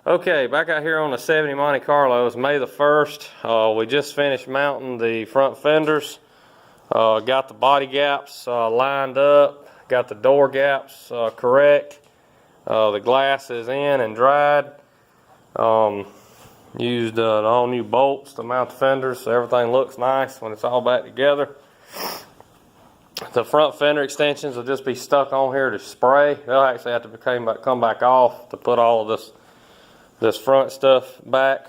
Okay, back out here on the 70 Monte Carlo. It's May the 1st. We just finished mounting the front fenders. Got the body gaps lined up. Got the door gaps correct. The glass is in and dried. Used all new bolts to mount the fenders, so everything looks nice when it's all back together. The front fender extensions will just be stuck on here to spray. They'll actually have to come back off to put all of this front stuff back.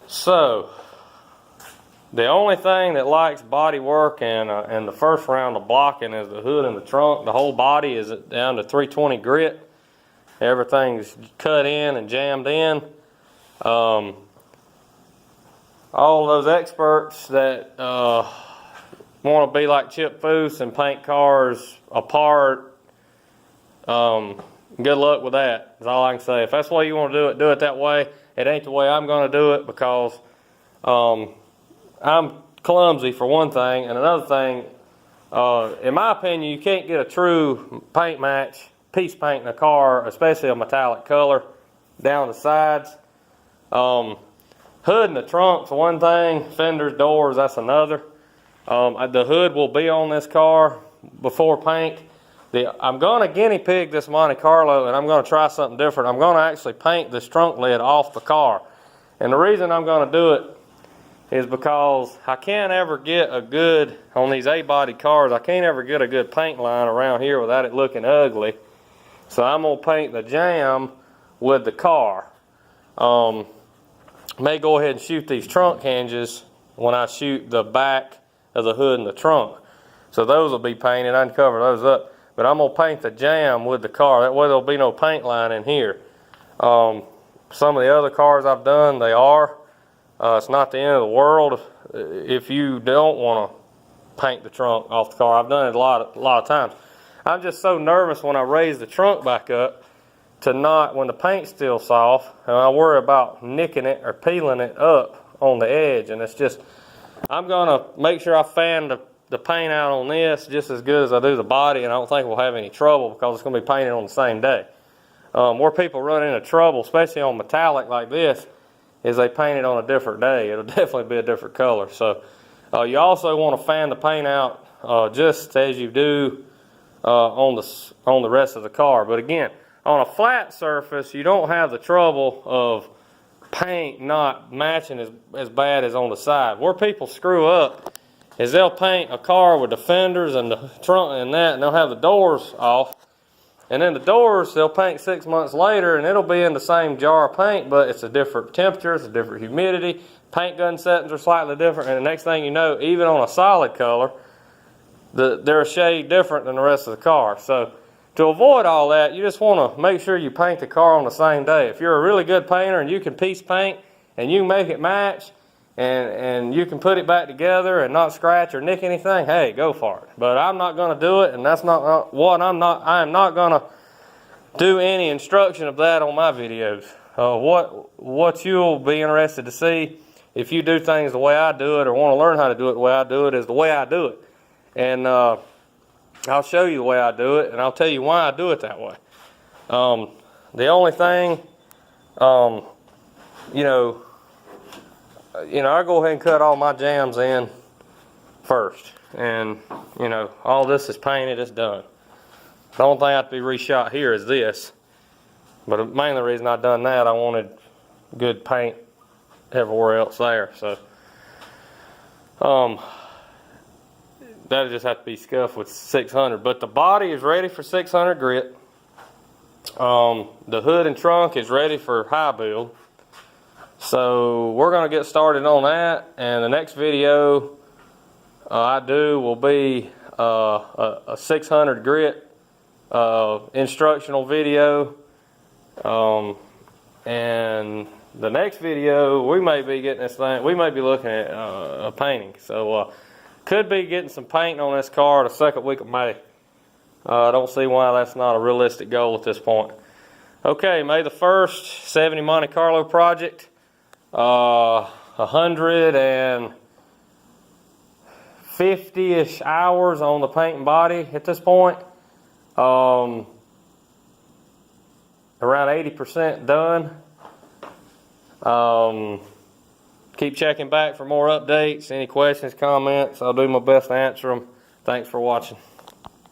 So the only thing that likes body work and the first round of blocking is the hood and the trunk. The whole body is down to 320 grit. Everything's cut in and jammed in. All those experts that want to be like Chip Foose and paint cars apart, good luck with that, is all I can say. If that's the way you want to do it that way. It ain't the way I'm going to do it, because I'm clumsy for one thing, and another thing, in my opinion, you can't get a true paint match, piece paint in a car, especially a metallic color, down the sides. Hood and the trunk's one thing, fenders, doors, that's another. The hood will be on this car before paint. I'm going to guinea pig this Monte Carlo, and I'm going to try something different. I'm going to actually paint this trunk lid off the car. And the reason I'm going to do it is because I can't ever get a good, on these A-body cars, I can't ever get a good paint line around here without it looking ugly. So I'm going to paint the jamb with the car. May go ahead and shoot these trunk hinges when I shoot the back of the hood and the trunk. So those will be painted. I can cover those up. But I'm going to paint the jamb with the car. That way there'll be no paint line in here. Some of the other cars I've done, they are. It's not the end of the world if you don't want to paint the trunk off the car. I've done it a lot of times. I'm just so nervous when I raise the trunk back up to not, when the paint's still soft, and I worry about nicking it or peeling it up on the edge. And it's just, I'm going to make sure I fan the paint out on this just as good as I do the body, and I don't think we'll have any trouble because it's going to be painted on the same day. Where people run into trouble, especially on metallic like this, is they paint it on a different day. It'll definitely be a different color. So you also want to fan the paint out just as you do on the rest of the car. But again, on a flat surface, you don't have the trouble of paint not matching as bad as on the side. Where people screw up is they'll paint a car with the fenders and the trunk and that, and they'll have the doors off. And then the doors, they'll paint 6 months later, and it'll be in the same jar of paint, but it's a different temperature, it's a different humidity. Paint gun settings are slightly different, and the next thing you know, even on a solid color, they're a shade different than the rest of the car. So to avoid all that, you just want to make sure you paint the car on the same day. If you're a really good painter and you can piece paint and you can make it match, and you can put it back together and not scratch or nick anything, hey, go for it. But I'm not going to do it, and that's not what I am not going to do any instruction of that on my videos. What you'll be interested to see, if you do things the way I do it or want to learn how to do it the way I do it, is the way I do it. And I'll show you the way I do it, and I'll tell you why I do it that way. The only thing, I go ahead and cut all my jams in first. And, all this is painted, it's done. The only thing I have to be reshot here is this. But mainly the reason I done that, I wanted good paint everywhere else there. So, that'll just have to be scuffed with 600. But the body is ready for 600 grit. The hood and trunk is ready for high build. So we're going to get started on that, and the next video I do will be a 600 grit instructional video, and the next video we may be getting this thing, we may be looking at a painting. So could be getting some paint on this car the second week of May. I don't see why that's not a realistic goal at this point. Okay, May the 1st, 70 Monte Carlo project. 150-ish hours on the paint and body at this point. around 80% done. Keep checking back for more updates. Any questions, comments, I'll do my best to answer them. Thanks for watching.